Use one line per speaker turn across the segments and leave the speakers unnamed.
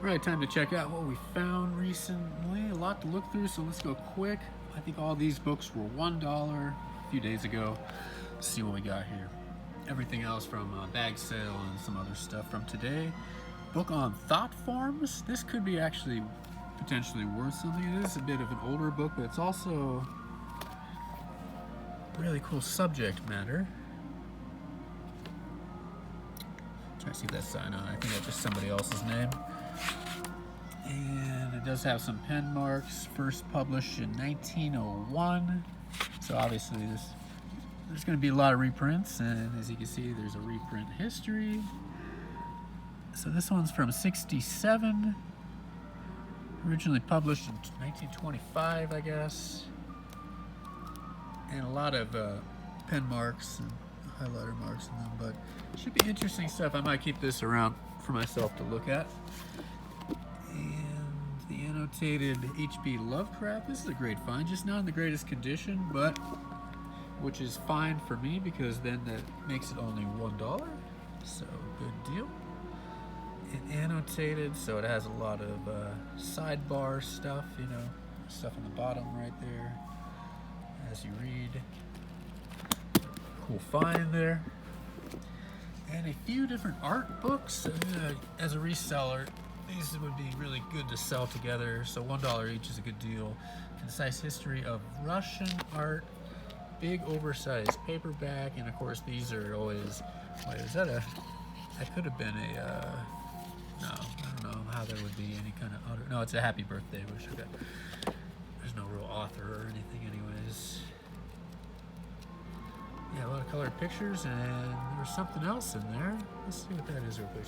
Right, time to check out what we found recently. A lot to look through, so let's go quick. I think all these books were $1 a few days ago. Let's see what we got here. Everything else from bag sale and some other stuff from today. Book on thought forms. This could be actually potentially worth something. It is a bit of an older book, but it's also really cool subject matter. Try to see that sign on. I think that's just somebody else's name. And it does have some pen marks. First published in 1901. So obviously there's going to be a lot of reprints, and as you can see, there's a reprint history. So this one's from '67. Originally published in 1925, I guess. And a lot of pen marks and highlighter marks in them, but it should be interesting stuff. I might keep this around for myself to look at. And the annotated H.P. Lovecraft. This is a great find, just not in the greatest condition, but which is fine for me because then that makes it only $1. So good deal. And annotated, so it has a lot of sidebar stuff, you know, stuff on the bottom right there as you read. Cool find there. And a few different art books. As a reseller, these would be really good to sell together, so $1 each is a good deal. Concise history of Russian art, big oversized paperback, and of course these are always, wait, is that that could have been a, no, I don't know how there would be any kind of other, no, it's a happy birthday wish. Okay. There's no real author or anything anyways. Yeah, a lot of colored pictures, and there's something else in there. Let's see what that is real quick.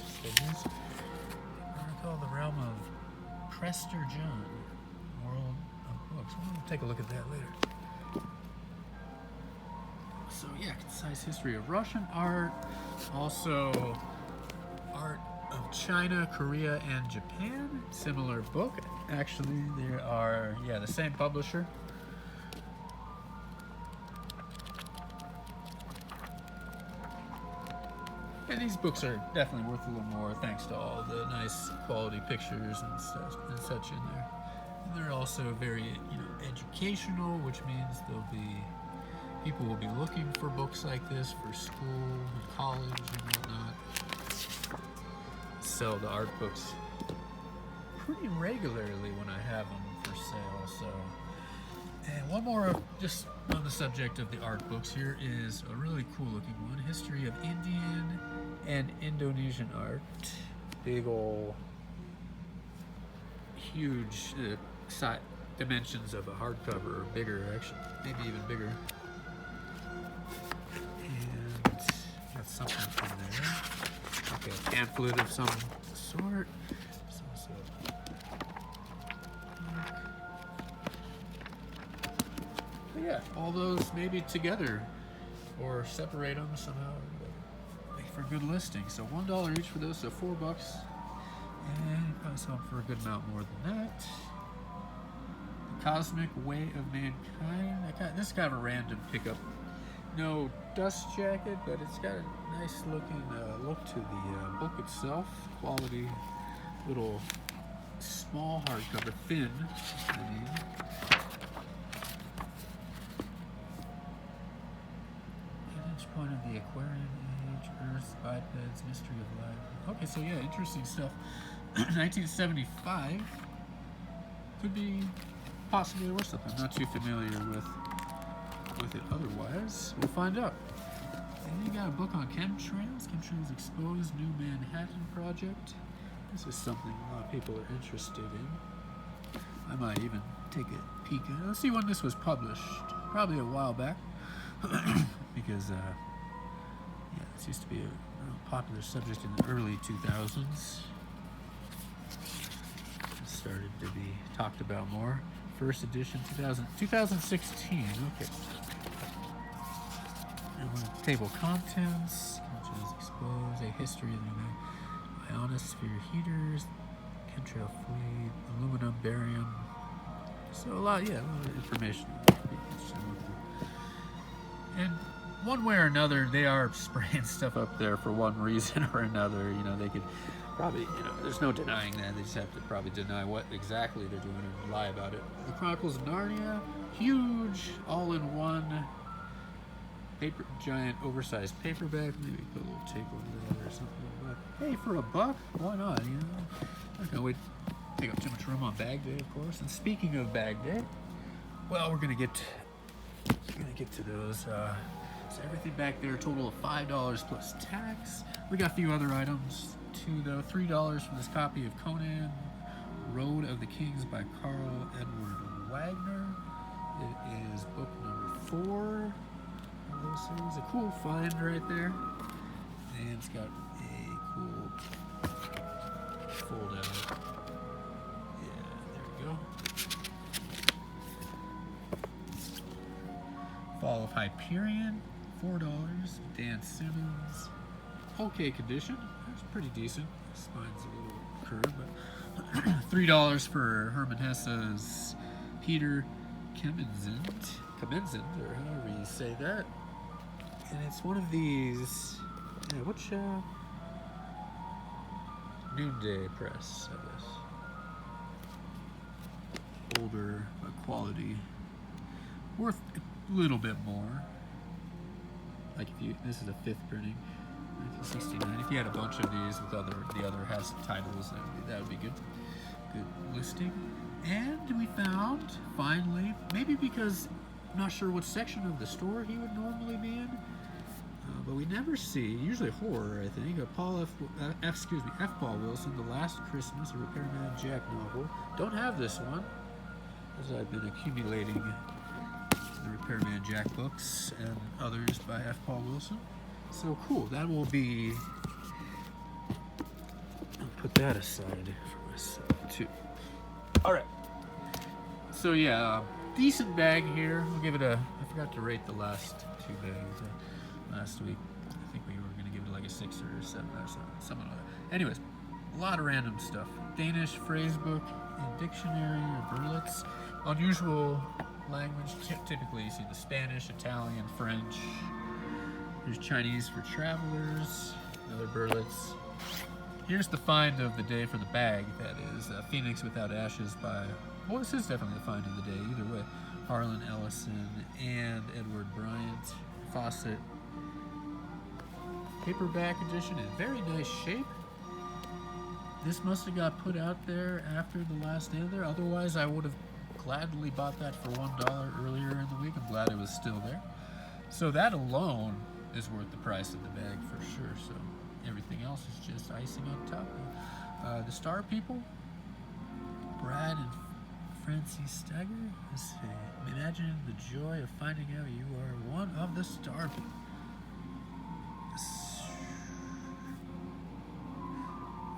I call the realm of Prester John, World of Books. We'll take a look at that later. So yeah, concise history of Russian art, also art of China, Korea, and Japan. Similar book. Actually, there are, yeah, the same publisher. And these books are definitely worth a little more thanks to all the nice quality pictures and stuff and such in there. And they're also very, educational, which means people will be looking for books like this for school and college and whatnot. Sell the art books pretty regularly when I have them for sale. So, and one more, just on the subject of the art books, here is a really cool looking one. History of Indian and Indonesian art. Big ol' huge dimensions of a hardcover, or bigger actually, maybe even bigger. And got something in there. Okay, a pamphlet of some sort. But yeah, all those maybe together or separate them somehow, make for a good listing. So $1 each for those, so $4, and you probably sell them for a good amount more than that. The Cosmic Way of Mankind. This is kind of a random pickup. No dust jacket, but it's got a nice looking look to the book itself. Quality little small hardcover, thin, I mean. Vantage point of the Aquarian Age, Earth, bipeds, mystery of life. Okay, so yeah, interesting stuff. 1975 could be possibly worth something. I'm not too familiar with it otherwise. We'll find out. And you got a book on chemtrails. Chemtrails Exposed, New Manhattan Project. This is something a lot of people are interested in. I might even take a peek at it. Let's see when this was published. Probably a while back. Because, yeah, this used to be a real popular subject in the early 2000s. It started to be talked about more. First edition, 2016. Okay. And table of contents. Chemtrails Exposed, a history of the ionosphere heaters, chemtrail fleet, aluminum, barium. So a lot of information. And one way or another, they are spraying stuff up there for one reason or another. They could Probably, there's no denying that. They just have to probably deny what exactly they're doing and lie about it. The Chronicles of Narnia, huge, all-in-one, giant, oversized paperback. Maybe put a little tape over there or something. But hey, for $1, why not? I'm not gonna take up too much room on Bag Day, of course. And speaking of Bag Day, well, we're gonna get to those. So everything back there, a total of $5 plus tax. We got a few other items too, though. $3 for this copy of Conan, Road of the Kings by Carl Edward Wagner. It is book number 4 of those series. A cool find right there. And it's got a cool fold out. Yeah, there we go. Fall of Hyperion, $4. Dan Simmons, okay condition. It's pretty decent. Spine's a little curved, but $3 for Herman Hesse's Peter Kamenzind, or however you say that. And it's one of these. Yeah, which Noonday Press, I guess. Older but quality, worth a little bit more. Like this is a 5th printing, 1969. If you had a bunch of these with the other Hesse titles, that would be good listing. And we found finally, maybe because I'm not sure what section of the store he would normally be in, but we never see, usually horror, I think, F. Paul Wilson, The Last Christmas, a Repairman Jack novel. Don't have this one, as I've been accumulating the Repairman Jack books and others by F. Paul Wilson. So cool, that will be, I'll put that aside for myself too. Alright, so yeah, decent bag here. We'll give it I forgot to rate the last 2 bags last week. I think we were going to give it like a 6 or 7 or something like that. Anyways, a lot of random stuff. Danish phrase book and dictionary or Berlitz. Unusual language. Typically you see the Spanish, Italian, French. There's Chinese for travelers. Another Berlitz. Here's the find of the day for the bag, that is. Phoenix Without Ashes by, well, this is definitely the find of the day, either way. Harlan Ellison and Edward Bryant. Fawcett paperback edition in very nice shape. This must have got put out there after the last day there. Otherwise, I would have gladly bought that for $1 earlier in the week. I'm glad it was still there. So that alone is worth the price of the bag for sure. So everything else is just icing on top. The Star People, Brad and Francie Stagger. Let's see. Imagine the joy of finding out you are one of the Star People.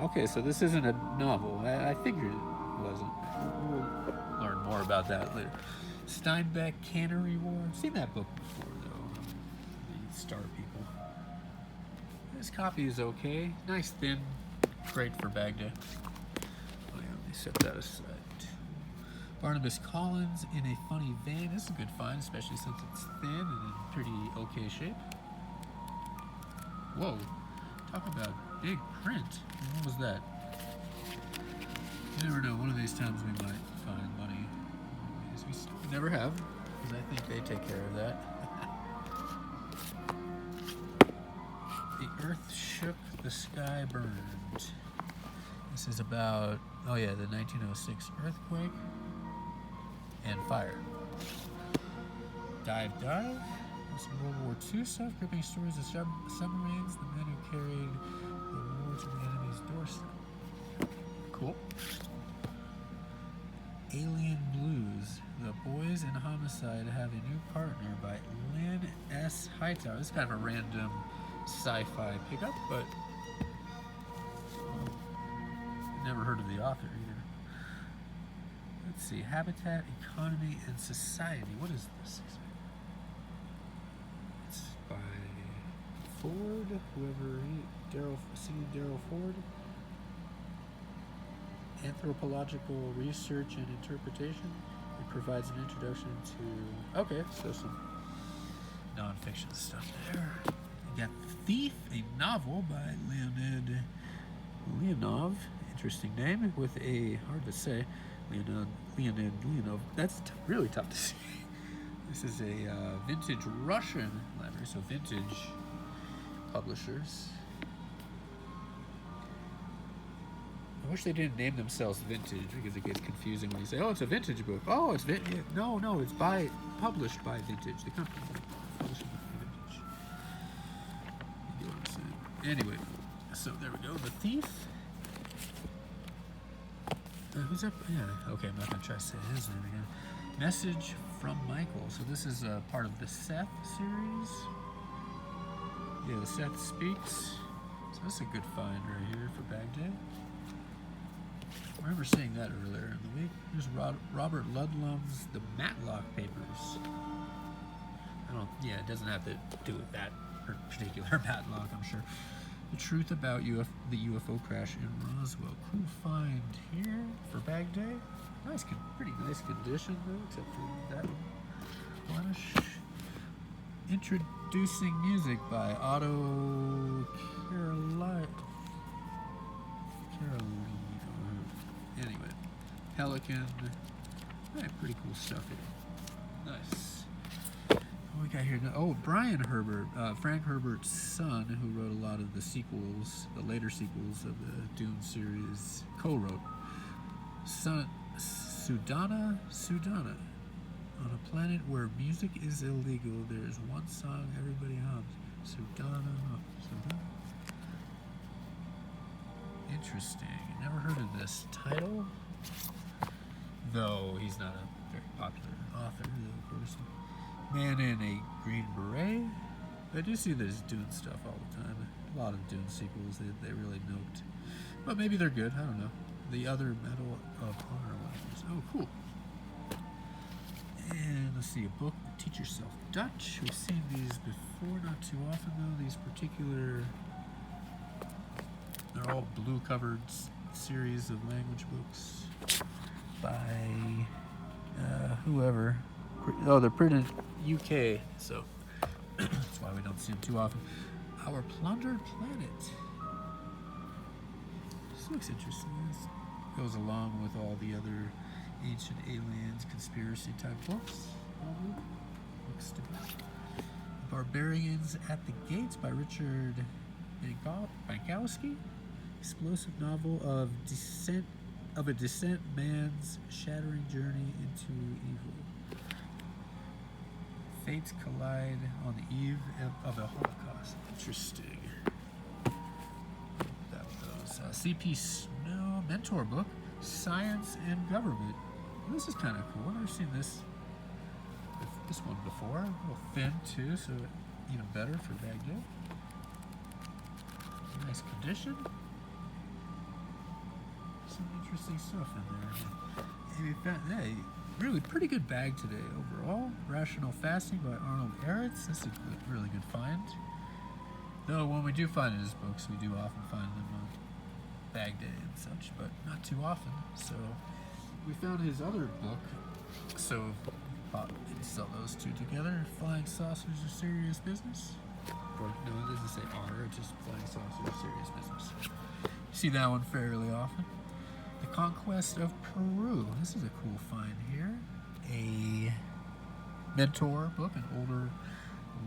Okay, so this isn't a novel. I figured it wasn't. We'll learn more about that later. Steinbeck Cannery War. I've seen that book before, though. The Star People. This copy is okay. Nice, thin. Great for bag day. Oh, yeah, let me set that aside. Barnabas Collins in a Funny Vein. This is a good find, especially since it's thin and in pretty okay shape. Whoa. Talk about big print. What was that? You never know. One of these times we might find money. We never have, because I think they take care of that. The earth shook, the sky burned. This is about, oh yeah, the 1906 earthquake and fire. Dive. This World War II stuff, gripping stories of submarines, the men who carried the war to the enemy's doorstep. Cool. Alien Blues. The Boys in Homicide Have a New Partner by Lynn S. Hightower. This is kind of a random sci-fi pickup, but never heard of the author either. Let's see. Habitat, Economy, and Society. What is this? It's by Ford, Daryl Ford. Anthropological Research and Interpretation. It provides an introduction to, okay, so some non-fiction stuff there. You got Thief, a novel by Leonov, interesting name, with a, hard to say, Leonov, that's really tough to see. This is a vintage Russian library, so vintage publishers. I wish they didn't name themselves vintage because it gets confusing when you say, oh, it's a vintage book. Oh, it's vintage. No, it's published by Vintage, the company. Published by Vintage. You know what I'm saying? Anyway, so there we go. The Thief. Who's up? Yeah, okay, I'm not going to try to say his name again. Message from Michael. So this is part of the Seth series. Yeah, the Seth Speaks. So this is a good find right here for Bag Day. I remember seeing that earlier in the week. Here's Robert Ludlum's The Matlock Papers. It doesn't have to do with that particular Matlock, I'm sure. The Truth About the UFO Crash in Roswell. Cool find here for Bag Day. Pretty nice condition though, except for that blemish. Introducing Music by Otto Carolino. Anyway, Pelican. Pretty cool stuff here. Nice. What we got here? Oh, Brian Herbert, Frank Herbert's son, who wrote a lot of the sequels, the later sequels of the Dune series, co-wrote. Sudana. On a planet where music is illegal, there is one song everybody hums. Sudana. Interesting. Never heard of this title, though he's not a very popular author, of course. Man in a Green Beret. I do see there's Dune stuff all the time. A lot of Dune sequels they really milked. But maybe they're good, I don't know. The Other Medal of Honor winners. Oh, cool. And let's see, a book, Teach Yourself Dutch. We've seen these before, not too often though. These particular, they're all blue-covered series of language books by whoever. Oh, they're printed UK, so that's why we don't see them too often. Our Plundered Planet. This looks interesting. This goes along with all the other Ancient Aliens conspiracy type books. Looks to be. Barbarians at the Gates by Richard Bankowski. Explosive novel of a descent man's shattering journey into evil. Fates collide on the eve of a Holocaust. Interesting. That was C.P. Snow mentor book, Science and Government. Well, this is kind of cool. I've never seen this one before. A little thin too, so even better for Bag Day. Nice condition. Some interesting stuff in there. Hey, really pretty good bag today overall. Rational Fasting by Arnold Ehretz. This is a really good find. Though when we do find his books, we do often find them on Bag Day and such, but not too often. So we found his other book, so thought we'd sell those two together. Flying Saucers Are Serious Business. Or no, it doesn't say R, it's just Flying Saucers Are Serious Business. You see that one fairly often. The Conquest of Peru. This is a cool find here. A mentor book, an older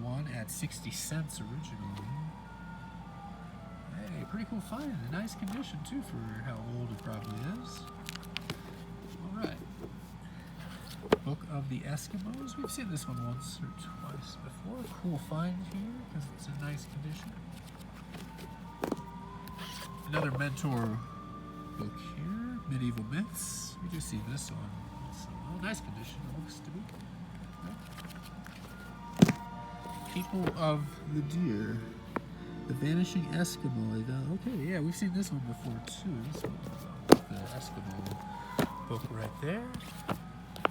one at 60 cents originally. Hey, pretty cool find. A nice condition too for how old it probably is. Alright. Book of the Eskimos. We've seen this one once or twice before. Cool find here because it's in nice condition. Another mentor book here, Medieval Myths. We do see this one. So, nice condition, it looks to be. Okay. People of the Deer. The Vanishing Eskimo. Okay, yeah, we've seen this one before too. This one's the Eskimo book right there.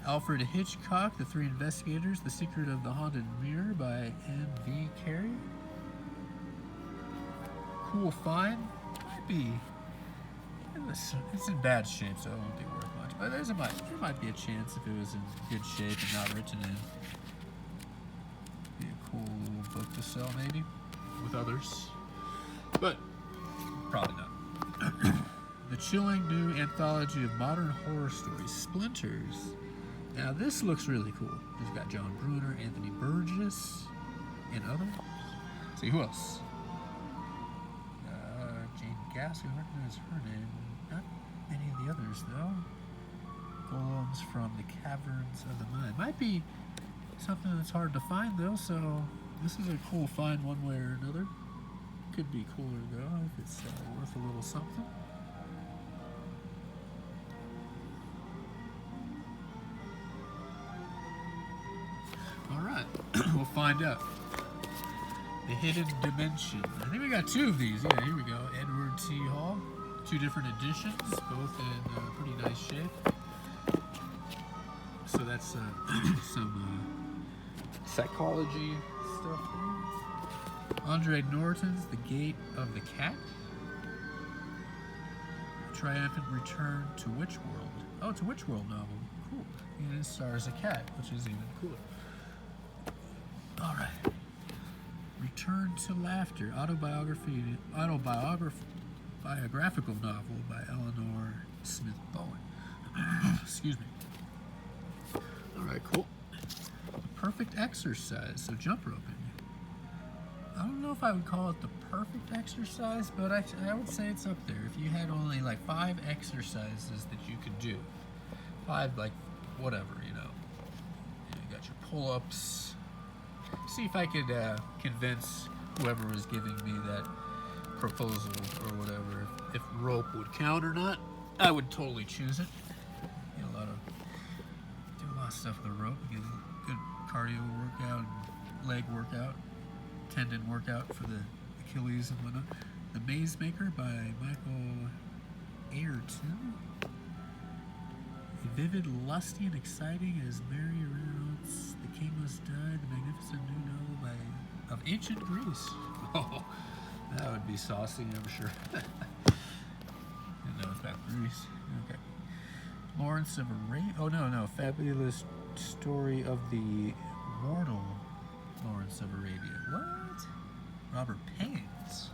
Alfred Hitchcock, The Three Investigators, The Secret of the Haunted Mirror by N.V. Carey. Cool find. Might be. It's in bad shape, so it won't be worth much. But there might be a chance if it was in good shape and not written in. Be a cool little book to sell, maybe, with others. But probably not. The chilling new anthology of modern horror stories, Splinters. Now this looks really cool. It's got John Bruner, Anthony Burgess, and others. Let's see, who else? Jane Gaskell, I recognize her name. Not any of the others, though. Golems from the Caverns of the Mind. Might be something that's hard to find, though, so this is a cool find one way or another. Could be cooler, though, if it's worth a little something. Alright, we'll find out. The Hidden Dimension. I think we got two of these. Yeah, here we go. Edward T. Hall. Two different editions, both in pretty nice shape. So that's some psychology stuff there. Andre Norton's The Gate of the Cat. Triumphant Return to Witchworld. Oh, it's a Witchworld novel. Cool. And it stars a cat, which is even cooler. All right. Return to Laughter, autobiographical novel by Eleanor Smith Bowen. Excuse me. All right, cool. The Perfect Exercise, so jump roping. I don't know if I would call it the perfect exercise, but I would say it's up there. If you had only like 5 exercises that you could do, 5 like whatever, you got your pull-ups. See if I could convince whoever was giving me that proposal or whatever if rope would count or not. I would totally choose it. Do a lot of stuff with the rope. Get a good cardio workout, leg workout, tendon workout for the Achilles and whatnot. The Maze Maker by Michael Ayrton. Vivid, lusty, and exciting as Mary Reynolds' The King Must Die, the magnificent new novel of ancient Greece. Oh, that would be saucy, I'm sure. Didn't know it's about Greece. Okay. Lawrence of Arabia. Oh, no. Fabulous Story of the Mortal Lawrence of Arabia. What? Robert Paines.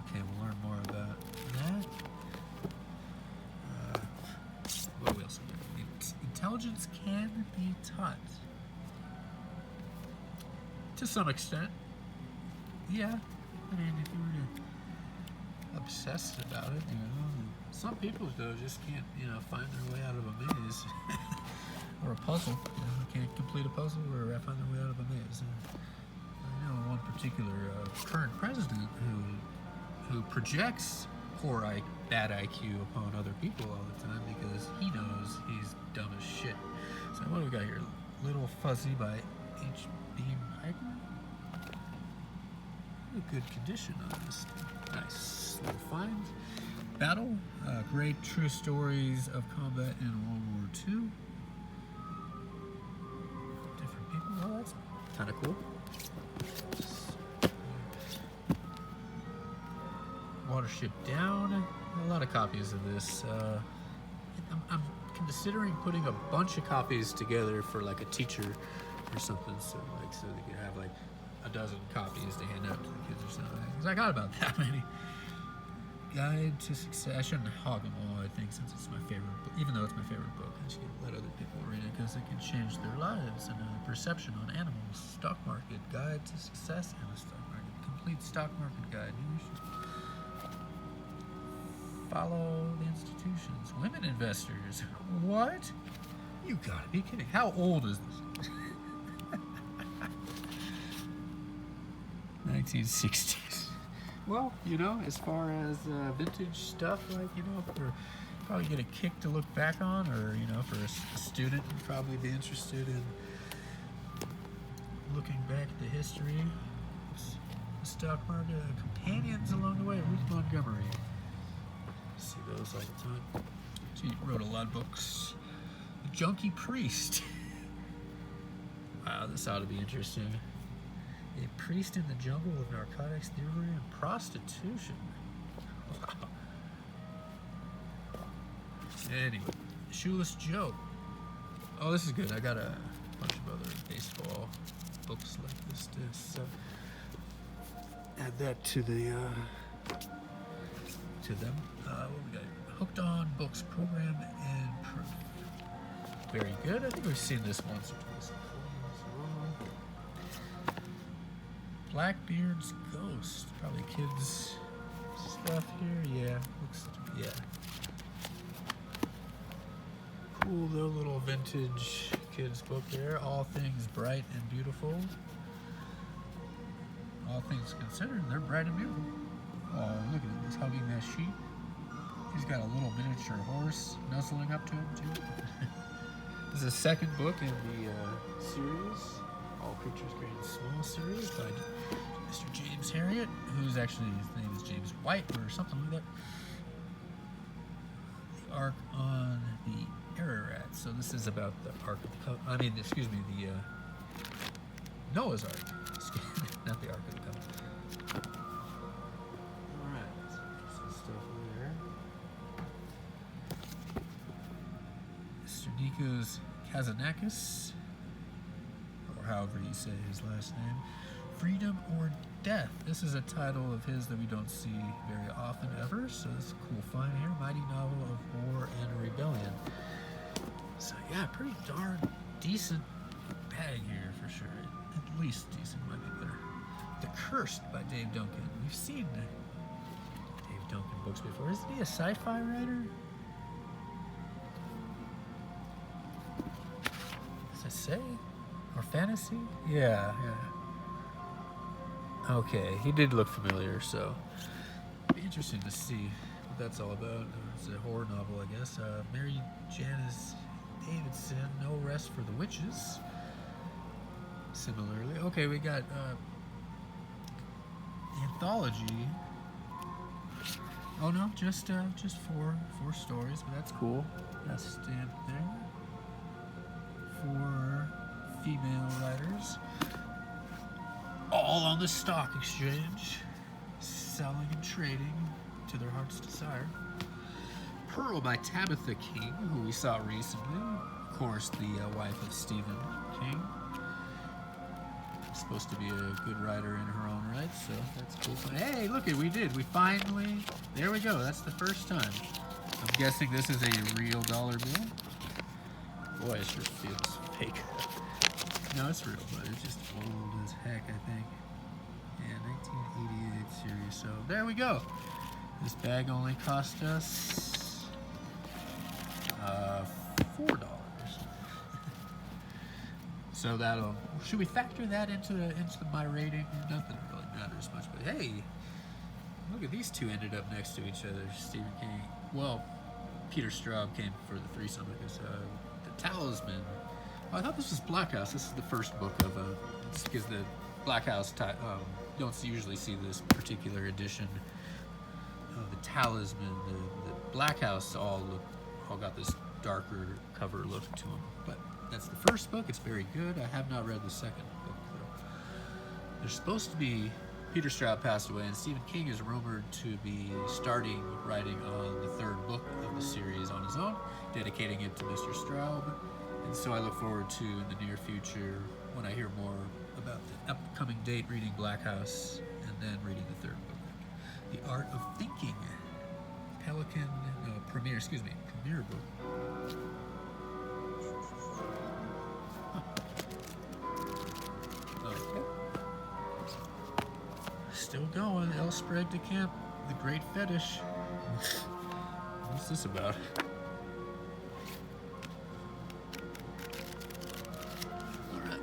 Okay, we'll learn more about that. What else? Intelligence can be taught. To some extent. Yeah. I mean, if you were to obsessed about it, Some people, though, just can't, find their way out of a maze. Or a puzzle. Can't complete a puzzle or find their way out of a maze. I know one particular current president who projects bad IQ upon other people all the time because he knows he's dumb as shit. So what do we got here? Little Fuzzy by H.B. Hiker. Good condition on this. Nice little find. Battle. Great true stories of combat in World War II. Different people. Well, that's kind of cool. Watership Down. A lot of copies of this. I'm considering putting a bunch of copies together for like a teacher or something, so they could have like a dozen copies to hand out to the kids or something. Because I got about that many. Guide to Success. I shouldn't hog them all, I think, since it's my favorite book. Even though it's my favorite book, I should let other people read it because it can change their lives and perception on animals. Stock Market. Guide to Success and the Stock Market. Complete Stock Market Guide. You should follow the institutions. Women investors. What? You gotta be kidding. How old is this? 1960s. Well, as far as vintage stuff, for probably get a kick to look back on, or, for a student would probably be interested in looking back at the history. The stock market, companions along the way, Ruth Montgomery. See those all the time. She wrote a lot of books. The Junkie Priest. Wow, this ought to be interesting. A priest in the jungle of narcotics, thievery, and prostitution. Wow. Anyway, Shoeless Joe. Oh, this is good. I got a bunch of other baseball books like this. So add that to the to them. What we got? Hooked on Books Program and Proof. Very good. I think we've seen this once or twice before. Blackbeard's Ghost. Probably kids stuff here. Yeah, looks to be, yeah. Cool little vintage kids book there. All Things Bright and Beautiful. All things considered, they're bright and beautiful. Oh, look at him. He's hugging that sheep. He's got a little miniature horse nuzzling up to him, too. This is the second book in the series, All Creatures Great and Small series by Mr. James Herriot, who's actually, his name is James White or something like that. The Ark on the Ararat. So this is about the Ark of the Noah's Ark. Not the Ark of the Covenant. Alright, some stuff there. Mr. Nikos Kazanakis, or however you say his last name. Freedom or Death. This is a title of his that we don't see very often ever, so this is a cool find here. Mighty novel of war and rebellion. So yeah, pretty darn decent bag here for sure. At least decent, might be better. The Cursed by Dave Duncan. We've seen Dave Duncan books before. Isn't he a sci-fi writer? Does it say? Or fantasy? Yeah. Okay, he did look familiar, so it'd be interesting to see what that's all about. It's a horror novel, I guess. Mary Janice Davidson, No Rest for the Witches. Similarly, okay, we got anthology. Oh no, just four stories, but that's cool. That's stamped there. 4 female writers, all on the stock exchange, selling and trading to their heart's desire. Pearl by Tabitha King, who we saw recently. Of course, the wife of Stephen King. Supposed to be a good writer in her own right, so that's cool. Hey, look it, we finally, there we go, that's the first time. I'm guessing this is a real dollar bill. Boy, it sure feels fake. No, it's real, but it's just old as heck, I think. Yeah, 1988 series, so there we go. This bag only cost us $4. So that'll, should we factor that into my rating? Nothing really matters much, but hey, look at these two ended up next to each other. Stephen King, well, Peter Straub came for the threesome because The Talisman. Oh, I thought this was Black House. This is the first book of it's because the Black House don't usually see this particular edition of The Talisman. The Black House all got this darker cover look to them, but that's the first book. It's very good. I have not read the second book, though. There's supposed to be, Peter Straub passed away, and Stephen King is rumored to be starting writing on the third book of the series on his own, dedicating it to Mr. Straub. And so I look forward to, in the near future, when I hear more about the upcoming date, reading Black House, and then reading the third book. The Art of Thinking. Premiere book. Okay. Still going. L. Sprague de Camp, The Great Fetish. What's this about? Alright.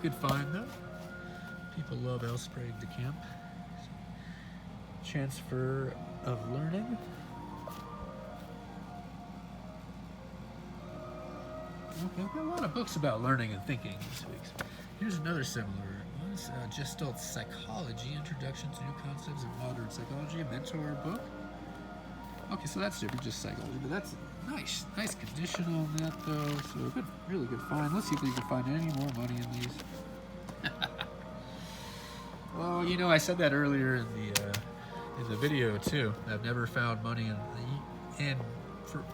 Good find, though. People love L. Sprague de Camp. Transfer of Learning. Okay, I've got a lot of books about learning and thinking this week. Here's another similar one. It's Gestalt Psychology, Introduction to New Concepts of Modern Psychology, a mentor book. Okay, so that's different, just psychology, but that's nice condition on that though. So good, really good find. Let's see if we can find any more money in these. Well, you know, I said that earlier in the video too. I've never found money and for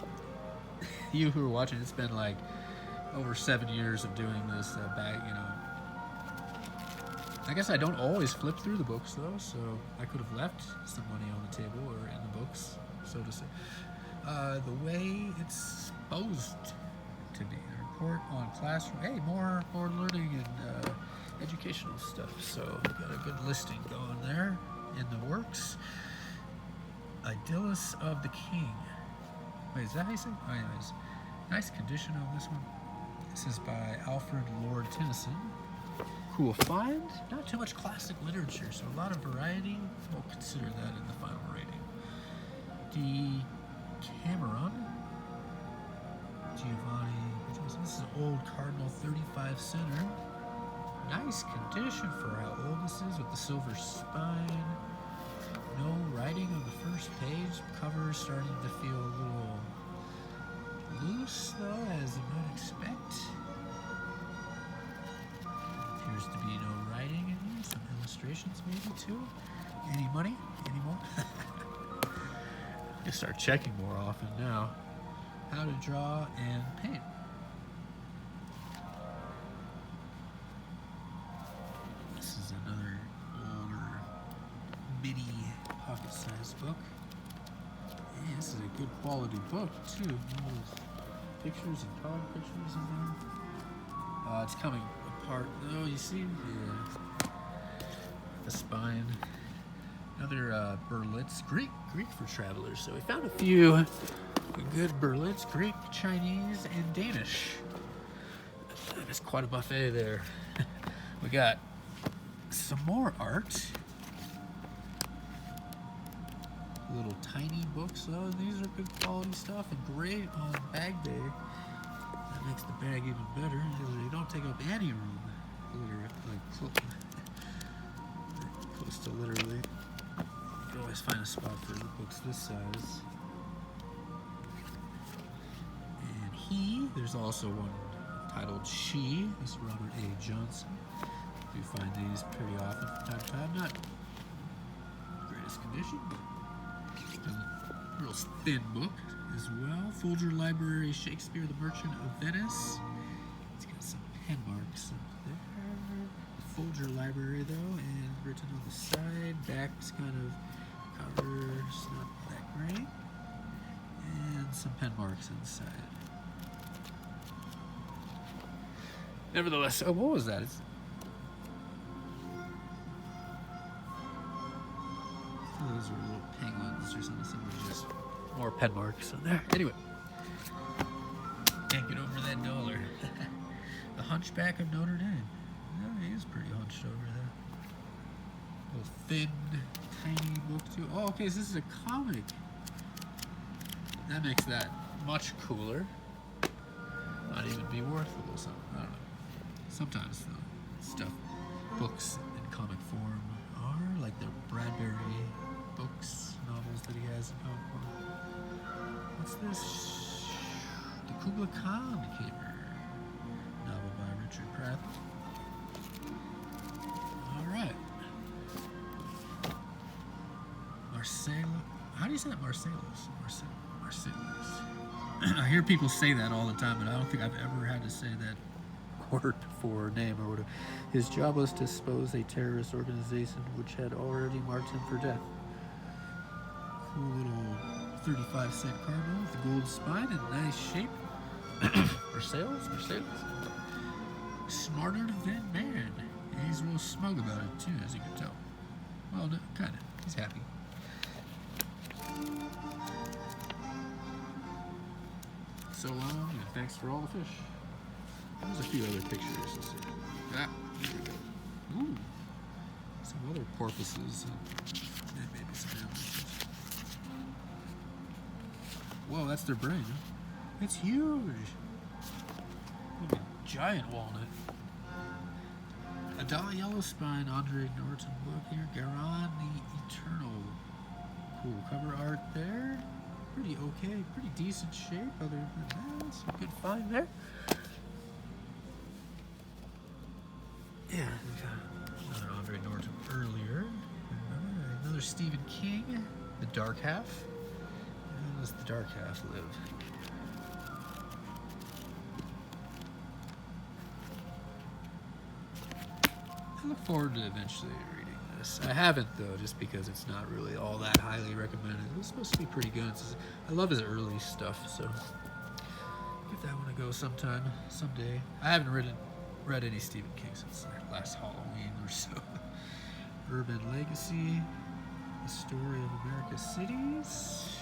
you who are watching, it's been like over 7 years of doing this bag, you know, I guess I don't always flip through the books though, so I could have left some money on the table or in the books, so to say. The way it's supposed to be. A report on classroom. Hey, more learning and educational stuff. So we've got a good listing going there in the works. Idyllis of the King. Wait, is that how you say it? Oh, anyways. Nice condition on this one. This is by Alfred Lord Tennyson. Cool find. Not too much classic literature, so a lot of variety. We'll consider that in the final rating. Decameron. Giovanni. This is an old Cardinal 35 center. Nice condition for how old this is with the silver spine. No writing on the first page. Cover starting to feel a little loose though, as you might expect. Appears to be no writing in here. Some illustrations maybe too. Any money? Any more? You start checking more often now. How to draw and paint. This is another older mini pocket-sized book. Yeah, this is a good quality book too. All those pictures and color pictures in there. It's coming apart. Oh, you see? Yeah. The spine. Another Berlitz, Greek for travelers. So we found a few good Berlitz, Greek, Chinese, and Danish. There's quite a buffet there. We got some more art. Little tiny books. Oh, these are good quality stuff and great on bag day. That makes the bag even better. They don't take up any room. Literally, like close to literally. You can always find a spot for the books this size. And there's also one titled She. This is Robert A. Johnson. We find these pretty often from time to time. Not the greatest condition, but a real thin book as well. Folger Library, Shakespeare, The Merchant of Venice. It's got some pen marks up there. Folger Library though, and written on the side. Back's kind of cover's not that great. And some pen marks inside. Nevertheless, oh, what was that? Those are little penguins or something. Just more pen marks in there. Anyway, can't get over that dollar. The Hunchback of Notre Dame. Yeah, he is pretty hunched over there. A little thin, tiny book too. Oh, okay, so this is a comic. That makes that much cooler. Might even be worth a little something. I don't know. Sometimes the stuff, books in comic form are like the Bradbury books, novels that he has in comic form. What's this? The Kubla Khan Caper novel by Richard Pratt. All right. Marcelo. How do you say that? Marcelos. Marcelos. I hear people say that all the time, but I don't think I've ever had to say that word for name or whatever. His job was to expose a terrorist organization which had already marked him for death. Cool little 35-cent Cardinal with a gold spine and nice shape. Marcellus. Smarter than man. He's real smug about it too, as you can tell. Well, no, kind of. He's happy. So long, and thanks for all the fish. There's a few other pictures. Let's see. Ah, there we go. Ooh, some other porpoises and maybe some animals. Whoa, that's their brain. Huh? It's huge. Like a giant walnut. A Dollar Yellow Spine, Andre Norton book here. Garon the Eternal. Cool cover art there. Pretty okay, pretty decent shape. Other than that, some good find there. Yeah, another Andre Norton earlier. Another Stephen King, The Dark Half. How does The Dark Half live? That looked forward to eventually reading this. I haven't though, just because it's not really all that highly recommended. It's supposed to be pretty good. I love his early stuff, so give that one a go sometime, someday. I haven't read any Stephen King since last Halloween or so. Urban Legacy, The Story of America's Cities.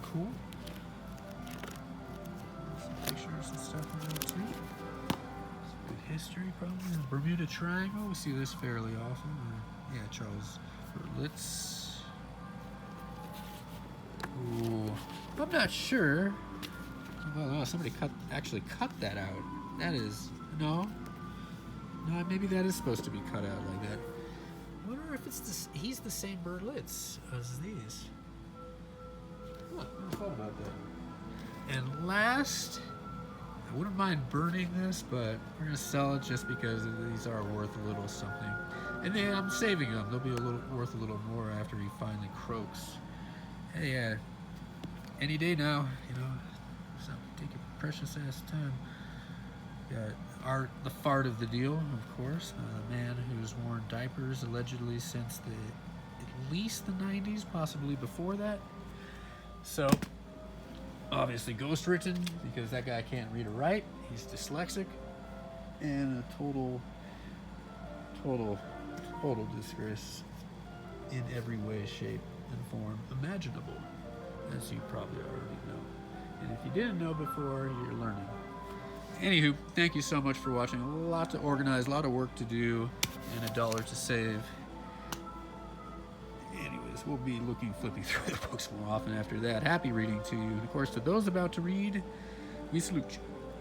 Cool. Some pictures and stuff in there too. Some good history, probably. The Bermuda Triangle, we see this fairly often. Yeah, Charles Berlitz. Ooh, I'm not sure. Well, no, somebody actually cut that out. That is, no, maybe that is supposed to be cut out like that. I wonder if he's the same Berlitz as these. Huh, never thought about that. And last, I wouldn't mind burning this, but we're gonna sell it just because these are worth a little something. And then I'm saving them. They'll be worth a little more after he finally croaks. Hey, yeah, any day now, you know. So take your precious ass time. Got Art, the fart of the deal, of course. A man who's worn diapers allegedly since at least the 90s, possibly before that. So, obviously ghost written, because that guy can't read or write. He's dyslexic. And a total disgrace in every way, shape, and form imaginable, as you probably already know. And if you didn't know before, you're learning. Anywho, thank you so much for watching. A lot to organize, a lot of work to do, and $1 to save. Anyways, we'll be flipping through the books more often after that. Happy reading to you. And of course, to those about to read, we salute you.